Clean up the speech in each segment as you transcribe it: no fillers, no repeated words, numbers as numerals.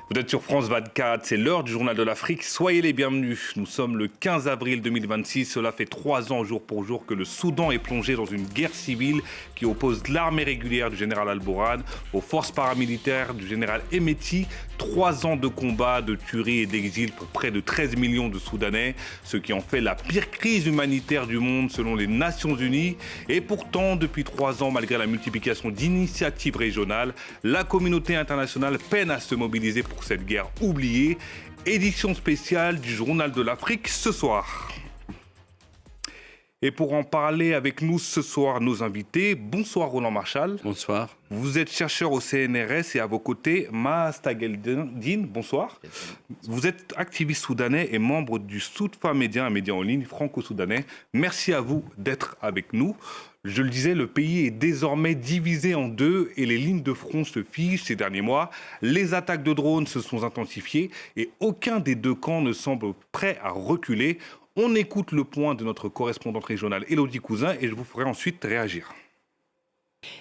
Vous êtes sur France 24, c'est l'heure du journal de l'Afrique. Soyez les bienvenus. Nous sommes le 15 avril 2026. Cela fait 3 ans jour pour jour que le Soudan est plongé dans une guerre civile qui oppose l'armée régulière du général Al-Bourhan aux forces paramilitaires du général Hemeti. 3 ans de combats, de tueries et d'exil pour près de 13 millions de Soudanais, ce qui en fait la pire crise humanitaire du monde selon les Nations Unies. Et pourtant, depuis 3 ans, malgré la multiplication d'initiatives régionales, la communauté internationale peine à se mobiliser pour cette guerre oubliée. Édition spéciale du Journal de l'Afrique ce soir. Et pour en parler avec nous ce soir, nos invités. Bonsoir Roland Marchal. Bonsoir. Vous êtes chercheur au CNRS et à vos côtés, Maasta Geldine. Bonsoir. Vous êtes activiste soudanais et membre du Soudfa Média, un média en ligne franco-soudanais. Merci à vous d'être avec nous. Je le disais, le pays est désormais divisé en deux et les lignes de front se figent ces derniers mois. Les attaques de drones se sont intensifiées et aucun des deux camps ne semble prêt à reculer. On écoute le point de notre correspondante régionale Élodie Cousin et je vous ferai ensuite réagir.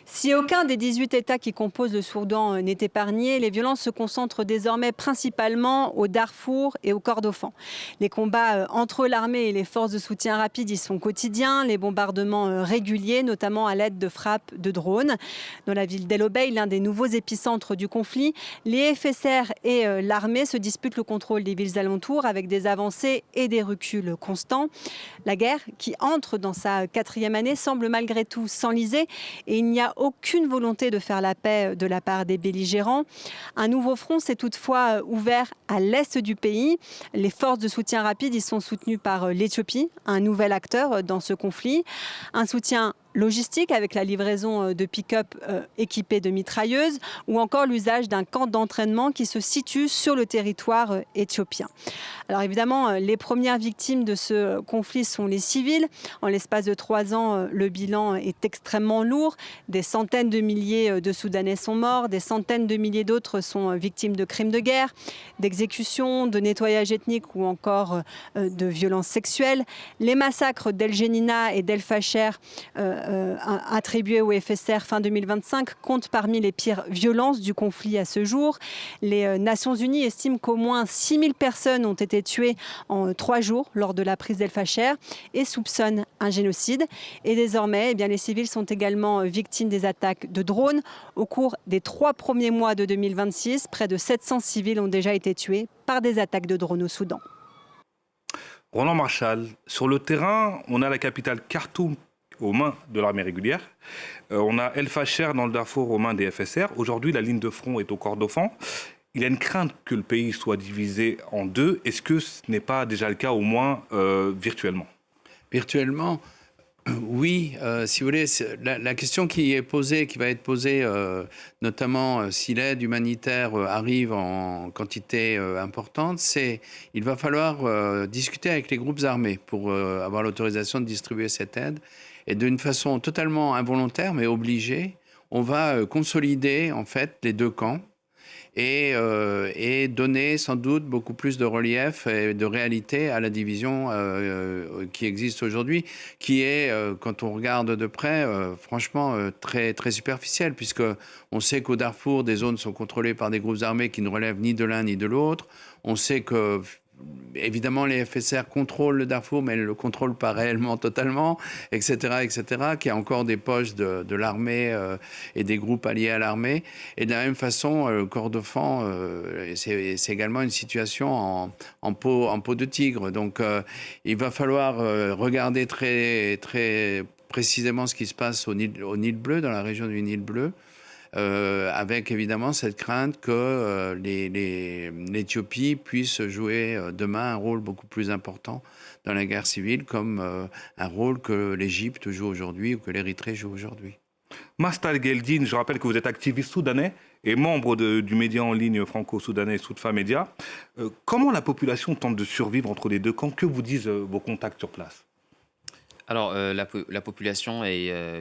Si aucun des 18 États qui composent le Soudan n'est épargné, les violences se concentrent désormais principalement au Darfour et au Kordofan. Les combats entre l'armée et les forces de soutien rapide y sont quotidiens, les bombardements réguliers, notamment à l'aide de frappes de drones. Dans la ville d'El Obeid, l'un des nouveaux épicentres du conflit, les FSR et l'armée se disputent le contrôle des villes alentours avec des avancées et des reculs constants. La guerre, qui entre dans sa 4e année, semble malgré tout s'enliser et il n'y a aucune volonté de faire la paix de la part des belligérants. Un nouveau front s'est toutefois ouvert à l'est du pays. Les forces de soutien rapide y sont soutenues par l'Éthiopie, un nouvel acteur dans ce conflit. Un soutien logistique avec la livraison de pick-up équipés de mitrailleuses ou encore l'usage d'un camp d'entraînement qui se situe sur le territoire éthiopien. Alors évidemment, les premières victimes de ce conflit sont les civils. En l'espace de 3 ans, le bilan est extrêmement lourd. Des centaines de milliers de Soudanais sont morts, des centaines de milliers d'autres sont victimes de crimes de guerre, d'exécutions, de nettoyage ethnique ou encore de violences sexuelles. Les massacres d'El Génina et d'El Facher attribués au FSR fin 2025 comptent parmi les pires violences du conflit à ce jour. Les Nations Unies estiment qu'au moins 6000 personnes ont été tuées en 3 jours lors de la prise d'El Facher et soupçonnent un génocide. Et désormais, les civils sont également victimes des attaques de drones. Au cours des 3 premiers mois de 2026, près de 700 civils ont déjà été tués par des attaques de drones au Soudan. Roland Marchal, sur le terrain, on a la capitale Khartoum aux mains de l'armée régulière. On a El Facher dans le Darfour aux mains des FSR. Aujourd'hui, la ligne de front est au Kordofan. Il y a une crainte que le pays soit divisé en deux. Est-ce que ce n'est pas déjà le cas, au moins virtuellement ? Virtuellement, oui. Si vous voulez, la question qui va être posée, notamment si l'aide humanitaire arrive en quantité importante, c'est il va falloir discuter avec les groupes armés pour avoir l'autorisation de distribuer cette aide. Et d'une façon totalement involontaire, mais obligée, on va consolider en fait les deux camps et donner sans doute beaucoup plus de relief et de réalité à la division qui existe aujourd'hui, qui est, quand on regarde de près, franchement très, très superficielle, puisque on sait qu'au Darfour, des zones sont contrôlées par des groupes armés qui ne relèvent ni de l'un ni de l'autre. On sait que évidemment, les FSR contrôlent le Darfour, mais elles ne le contrôlent pas réellement totalement, etc., qu'il y a encore des poches de l'armée et des groupes alliés à l'armée. Et de la même façon, le Kordofan, c'est également une situation en peau de tigre. Donc, il va falloir regarder très, très précisément ce qui se passe au Nil Bleu, dans la région du Nil Bleu. Avec évidemment cette crainte que l'Éthiopie puisse jouer demain un rôle beaucoup plus important dans la guerre civile, comme un rôle que l'Égypte joue aujourd'hui ou que l'Érythrée joue aujourd'hui. Maasta Geldine, je rappelle que vous êtes activiste soudanais et membre du média en ligne franco-soudanais Soudfa Média. Comment la population tente de survivre entre les deux camps? Que vous disent vos contacts sur place? Alors, la population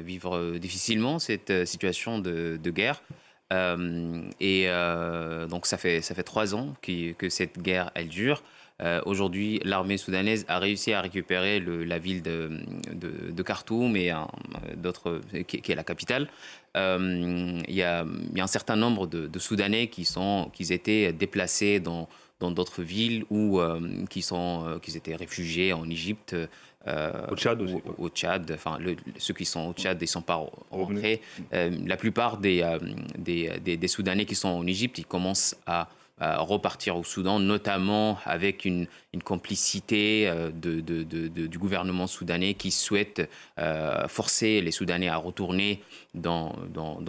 vivre difficilement cette situation de guerre. Donc, ça fait 3 ans que cette guerre, elle dure. Aujourd'hui, l'armée soudanaise a réussi à récupérer la ville de Khartoum et d'autres, qui est la capitale. Il y a un certain nombre de Soudanais qui étaient déplacés dans d'autres villes ou qui étaient réfugiés en Égypte. Au Tchad aussi. Au Tchad, enfin, ceux qui sont au Tchad, ils ne sont pas rentrés. La plupart des Soudanais qui sont en Égypte, ils commencent à repartir au Soudan, notamment avec une complicité du gouvernement soudanais qui souhaite forcer les Soudanais à retourner dans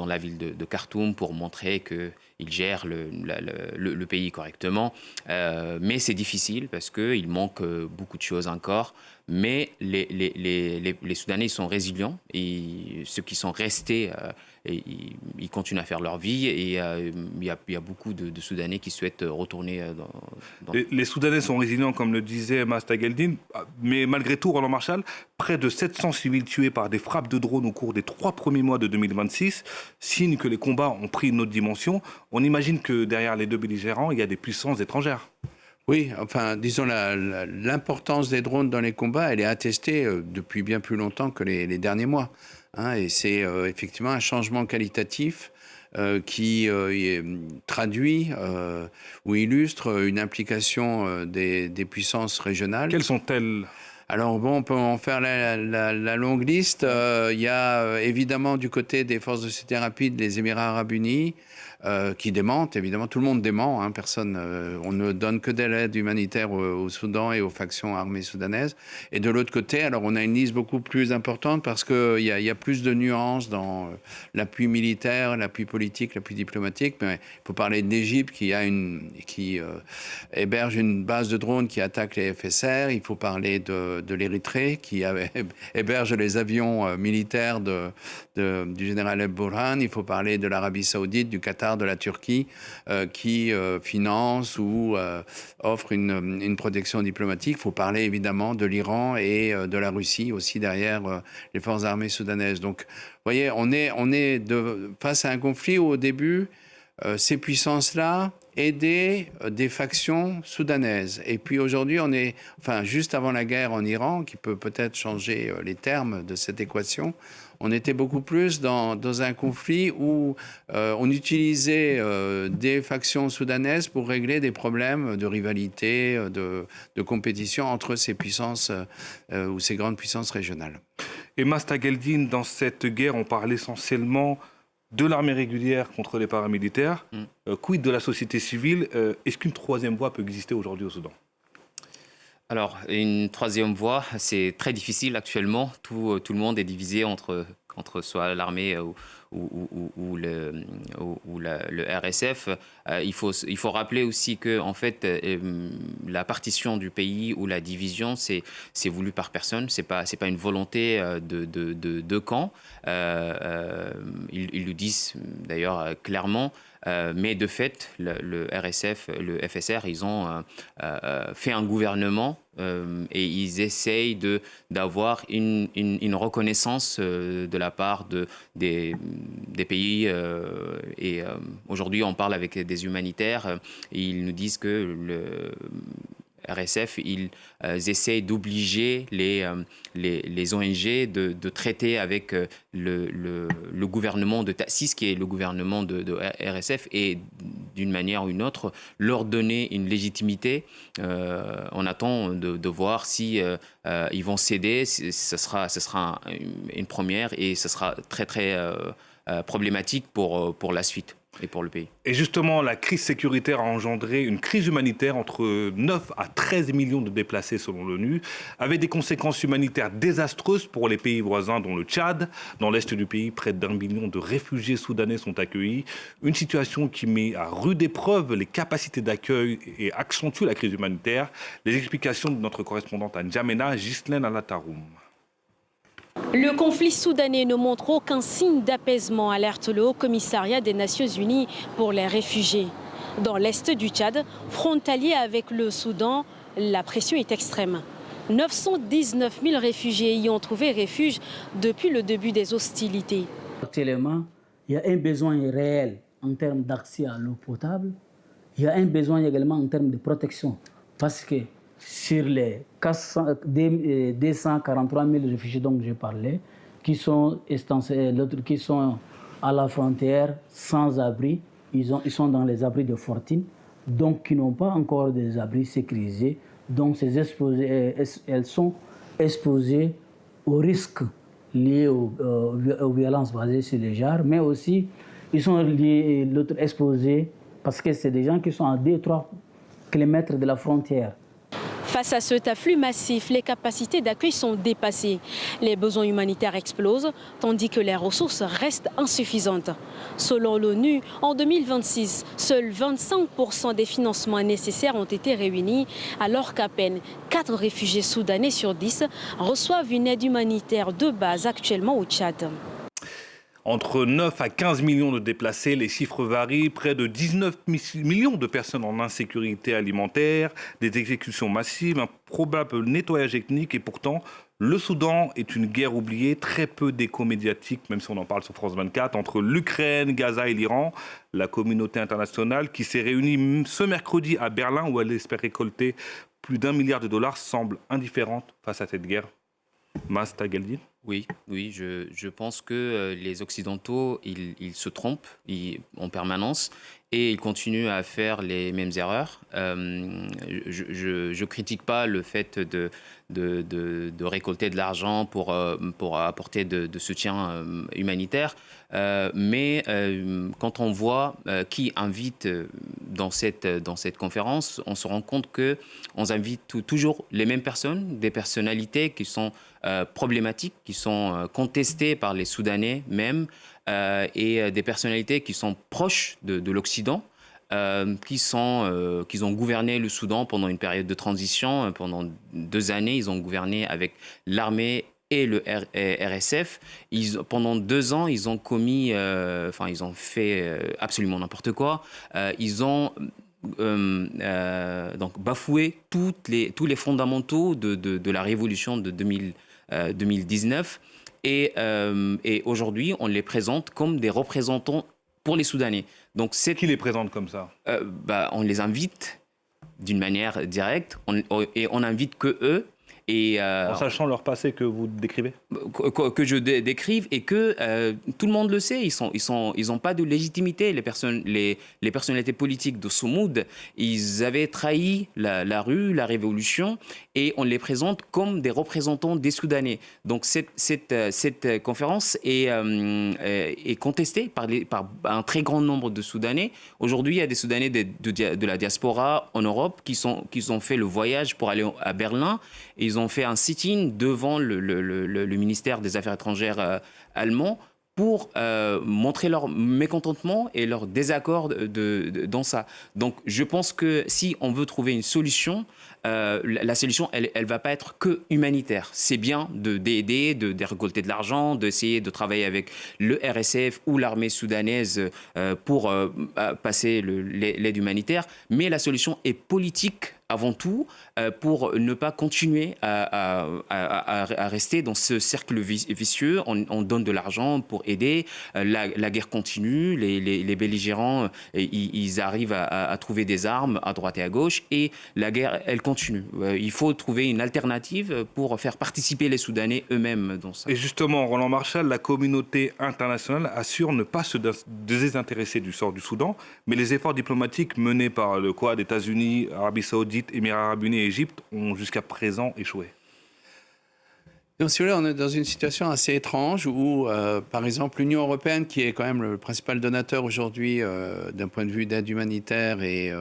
la ville de Khartoum pour montrer qu'ils gèrent le pays correctement. Mais c'est difficile parce qu'il manque beaucoup de choses encore. Mais les Soudanais sont résilients et ceux qui sont restés, ils continuent à faire leur vie et il y a beaucoup de Soudanais qui souhaitent retourner dans... Les Soudanais sont résilients, comme le disait Masta Geldin, mais malgré tout, Roland Marshall, près de 700 civils tués par des frappes de drones au cours des 3 premiers mois de 2026, signe que les combats ont pris une autre dimension. On imagine que derrière les deux belligérants, il y a des puissances étrangères. Oui, enfin, disons, l'importance des drones dans les combats, elle est attestée depuis bien plus longtemps que les derniers mois. Et c'est effectivement un changement qualitatif qui traduit ou illustre une implication des puissances régionales. Quelles sont-elles ? Alors bon, on peut en faire la longue liste. Il y a évidemment du côté des forces de sécurité rapide les Émirats arabes unis qui démentent. Évidemment, tout le monde dément. Personne, on ne donne que de l'aide humanitaire au Soudan et aux factions armées soudanaises. Et de l'autre côté, alors on a une liste beaucoup plus importante parce qu'il y a plus de nuances dans l'appui militaire, l'appui politique, l'appui diplomatique. Mais il faut parler de l'Égypte qui héberge une base de drones qui attaque les FSR. Il faut parler de l'Érythrée qui héberge les avions militaires du général El Burhan. Il faut parler de l'Arabie Saoudite, du Qatar, de la Turquie qui finance ou offre une protection diplomatique. Il faut parler évidemment de l'Iran et de la Russie aussi derrière les forces armées soudanaises. Donc, vous voyez, on est face à un conflit où au début, ces puissances-là aider des factions soudanaises. Et puis aujourd'hui, on est, juste avant la guerre en Iran, qui peut peut-être changer les termes de cette équation, on était beaucoup plus dans un conflit où on utilisait des factions soudanaises pour régler des problèmes de rivalité, de compétition entre ces puissances ou ces grandes puissances régionales. Et Masta Geldin, dans cette guerre, on parle essentiellement de l'armée régulière contre les paramilitaires. Quid de la société civile? Est-ce qu'une troisième voie peut exister aujourd'hui au Soudan? Alors, une troisième voie, c'est très difficile actuellement. Tout le monde est divisé entre soit l'armée ou le RSF. Il faut rappeler aussi que en fait, la partition du pays ou la division, c'est voulu par personne. C'est pas une volonté de camp. Ils le disent d'ailleurs clairement. Mais de fait, le RSF, le FSR, ils ont fait un gouvernement et ils essayent d'avoir une reconnaissance de la part des pays. Et aujourd'hui, on parle avec des humanitaires. Et ils nous disent que le RSF, ils essayent d'obliger les ONG de traiter avec le gouvernement de Tassis, qui est le gouvernement de RSF, et d'une manière ou une autre, leur donner une légitimité. On attend de voir si ils vont céder. Ce sera une première et ce sera très, très problématique pour la suite et pour le pays. Et justement, la crise sécuritaire a engendré une crise humanitaire entre 9 à 13 millions de déplacés selon l'ONU, avec des conséquences humanitaires désastreuses pour les pays voisins, dont le Tchad. Dans l'est du pays, près d'1 million de réfugiés soudanais sont accueillis. Une situation qui met à rude épreuve les capacités d'accueil et accentue la crise humanitaire. Les explications de notre correspondante à N'Djamena, Ghislaine Alataroum. Le conflit soudanais ne montre aucun signe d'apaisement, alerte le Haut-Commissariat des Nations Unies pour les réfugiés. Dans l'est du Tchad, frontalier avec le Soudan, la pression est extrême. 919 000 réfugiés y ont trouvé refuge depuis le début des hostilités. Actuellement, il y a un besoin réel en termes d'accès à l'eau potable. Il y a un besoin également en termes de protection parce que sur les 243 000 réfugiés dont j'ai parlé, qui sont à la frontière sans abri, ils sont dans les abris de fortune, donc qui n'ont pas encore des abris sécurisés, donc elles sont exposées aux risques liés aux violences basées sur les genres, mais aussi ils sont exposés parce que c'est des gens qui sont à 2-3 km de la frontière. Face à cet afflux massif, les capacités d'accueil sont dépassées. Les besoins humanitaires explosent, tandis que les ressources restent insuffisantes. Selon l'ONU, en 2026, seuls 25% des financements nécessaires ont été réunis, alors qu'à peine 4 réfugiés soudanais sur 10 reçoivent une aide humanitaire de base actuellement au Tchad. Entre 9 à 15 millions de déplacés, les chiffres varient. Près de 19 millions de personnes en insécurité alimentaire, des exécutions massives, un probable nettoyage ethnique. Et pourtant, le Soudan est une guerre oubliée, très peu d'écho médiatique, même si on en parle sur France 24, entre l'Ukraine, Gaza et l'Iran. La communauté internationale qui s'est réunie ce mercredi à Berlin, où elle espère récolter plus d'1 milliard de dollars, semble indifférente face à cette guerre. Masta Galdin. Oui, je pense que les Occidentaux, ils se trompent en permanence et ils continuent à faire les mêmes erreurs. Je ne critique pas le fait de récolter de l'argent pour apporter de soutien humanitaire, mais quand on voit qui invite dans cette conférence, on se rend compte qu'on invite toujours les mêmes personnes, des personnalités qui sont problématiques, qui sont contestées par les Soudanais même, et des personnalités qui sont proches de l'Occident, qui ont gouverné le Soudan pendant une période de transition. Pendant 2 années, ils ont gouverné avec l'armée et le RSF. Pendant 2 ans, ils ont commis, ils ont fait absolument n'importe quoi. Ils ont donc bafoué tous les fondamentaux de la révolution de 2019. Et aujourd'hui, on les présente comme des représentants pour les Soudanais. Donc qui les présente comme ça? On les invite d'une manière directe et on n'invite que eux. Et, en sachant leur passé que vous décrivez? Que je décrive et que tout le monde le sait. Ils ont pas de légitimité. Les personnalités politiques de Soumoud, ils avaient trahi la rue, la révolution, et on les présente comme des représentants des Soudanais. Donc cette conférence est contestée par un très grand nombre de Soudanais. Aujourd'hui, il y a des Soudanais de la diaspora en Europe qui ont fait le voyage pour aller à Berlin. Et ils ont fait un sit-in devant le ministère des Affaires étrangères allemand pour montrer leur mécontentement et leur désaccord dans ça. Donc je pense que si on veut trouver une solution, la solution, elle ne va pas être que humanitaire. C'est bien d'aider, de récolter de l'argent, d'essayer de travailler avec le RSF ou l'armée soudanaise pour passer l'aide humanitaire, mais la solution est politique avant tout, pour ne pas continuer à rester dans ce cercle vicieux. On donne de l'argent pour aider, la guerre continue, les belligérants, ils arrivent à trouver des armes à droite et à gauche, et la guerre, elle continue. Il faut trouver une alternative pour faire participer les Soudanais eux-mêmes dans ça. Et justement, Roland Marchal, la communauté internationale assure ne pas se désintéresser du sort du Soudan, mais les efforts diplomatiques menés par le Quad, États-Unis, Arabie Saoudite, Émirats arabes unis et Égypte ont jusqu'à présent échoué. Donc, si vous voulez, on est dans une situation assez étrange où, par exemple, l'Union européenne, qui est quand même le principal donateur aujourd'hui d'un point de vue d'aide humanitaire et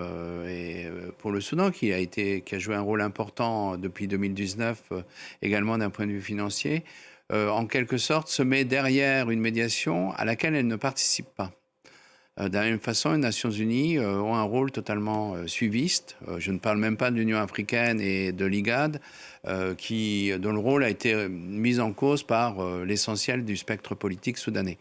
pour le Soudan, qui a joué un rôle important depuis 2019, également d'un point de vue financier, en quelque sorte se met derrière une médiation à laquelle elle ne participe pas. De la même façon, les Nations Unies ont un rôle totalement suiviste. Je ne parle même pas de l'Union africaine et de l'IGAD. dont le rôle a été mis en cause par l'essentiel du spectre politique soudanais.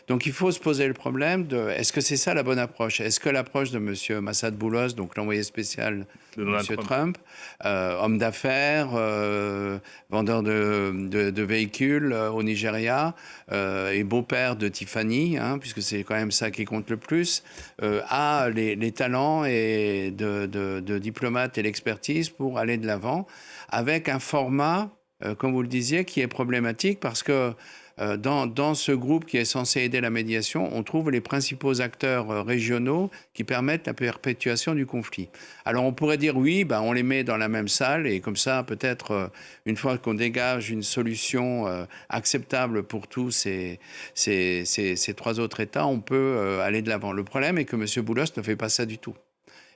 Donc il faut se poser le problème de est-ce que c'est ça la bonne approche? Est-ce que l'approche de M. Massad Boulos, donc l'envoyé spécial de M. Trump, homme d'affaires, vendeur de véhicules au Nigeria et beau-père de Tiffany, puisque c'est quand même ça qui compte le plus, a les talents et de diplomate et l'expertise pour aller de l'avant avec un format, comme vous le disiez, qui est problématique parce que dans ce groupe qui est censé aider la médiation, on trouve les principaux acteurs régionaux qui permettent la perpétuation du conflit. Alors on pourrait dire oui, on les met dans la même salle et comme ça, peut-être, une fois qu'on dégage une solution acceptable pour tous ces trois autres États, on peut aller de l'avant. Le problème est que M. Boulos ne fait pas ça du tout.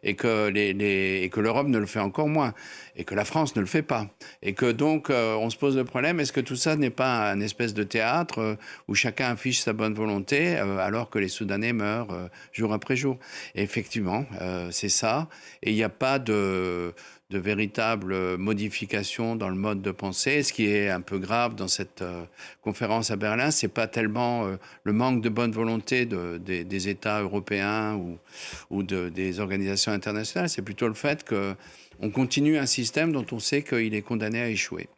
Et que l'Europe ne le fait encore moins, et que la France ne le fait pas. Et que donc, on se pose le problème, est-ce que tout ça n'est pas un espèce de théâtre où chacun affiche sa bonne volonté alors que les Soudanais meurent jour après jour? Et effectivement, c'est ça. Et il n'y a pas de véritable modification dans le mode de pensée. Et ce qui est un peu grave dans cette conférence à Berlin, c'est pas tellement le manque de bonne volonté des États européens ou des organisations internationales, c'est plutôt le fait qu'on continue un système dont on sait qu'il est condamné à échouer.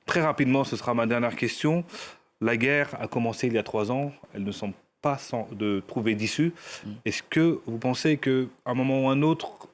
Très rapidement, ce sera ma dernière question. La guerre a commencé il y a 3 ans, elle ne semble pas de trouver d'issue. Est-ce que vous pensez qu'à un moment ou un autre,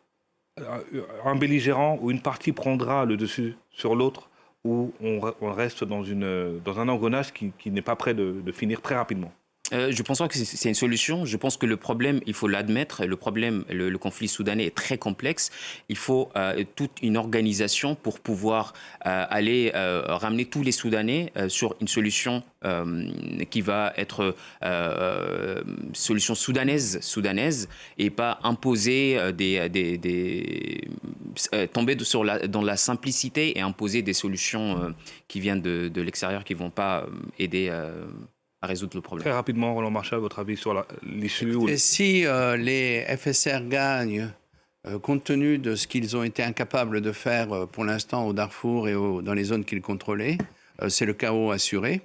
un belligérant ou une partie prendra le dessus sur l'autre, ou on reste dans un engrenage qui n'est pas prêt de finir très rapidement? Je pense pas que c'est une solution. Je pense que le problème, il faut l'admettre, le conflit soudanais est très complexe. Il faut toute une organisation pour pouvoir aller ramener tous les Soudanais sur une solution qui va être solution soudanaise et pas imposer tomber dans la simplicité et imposer des solutions qui viennent de l'extérieur qui vont pas aider à résoudre le problème. Très rapidement, Roland Marchal, votre avis sur l'issue? Et si les FSR gagnent, compte tenu de ce qu'ils ont été incapables de faire pour l'instant au Darfour et dans les zones qu'ils contrôlaient, c'est le chaos assuré.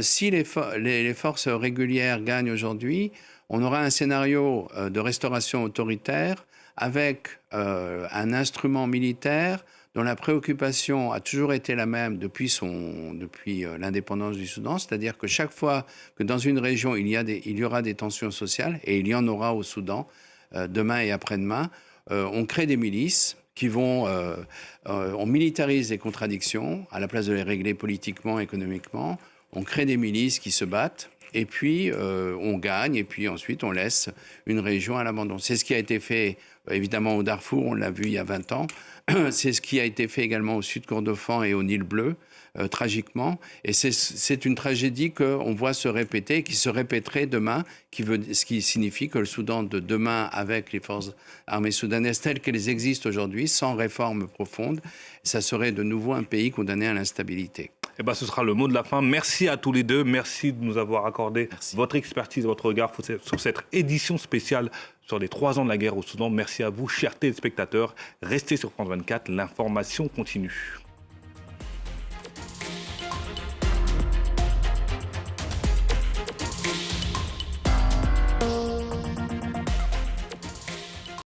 Si les forces régulières gagnent aujourd'hui, on aura un scénario de restauration autoritaire avec un instrument militaire dont la préoccupation a toujours été la même depuis l'indépendance du Soudan, c'est-à-dire que chaque fois que dans une région il y aura des tensions sociales, et il y en aura au Soudan demain et après-demain, on crée des milices qui on militarise les contradictions à la place de les régler politiquement, économiquement. On crée des milices qui se battent. Et puis, on gagne, et puis ensuite, on laisse une région à l'abandon. C'est ce qui a été fait, évidemment, au Darfour, on l'a vu il y a 20 ans. C'est ce qui a été fait également au Sud Kordofan et au Nil Bleu, tragiquement. Et c'est une tragédie qu'on voit se répéter, qui se répéterait demain, ce qui signifie que le Soudan de demain, avec les forces armées soudanaises telles qu'elles existent aujourd'hui, sans réforme profonde, ça serait de nouveau un pays condamné à l'instabilité. Eh ben, ce sera le mot de la fin. Merci à tous les deux. Merci de nous avoir accordé votre expertise, votre regard sur cette édition spéciale sur les 3 ans de la guerre au Soudan. Merci à vous, chers téléspectateurs. Restez sur France 24, l'information continue.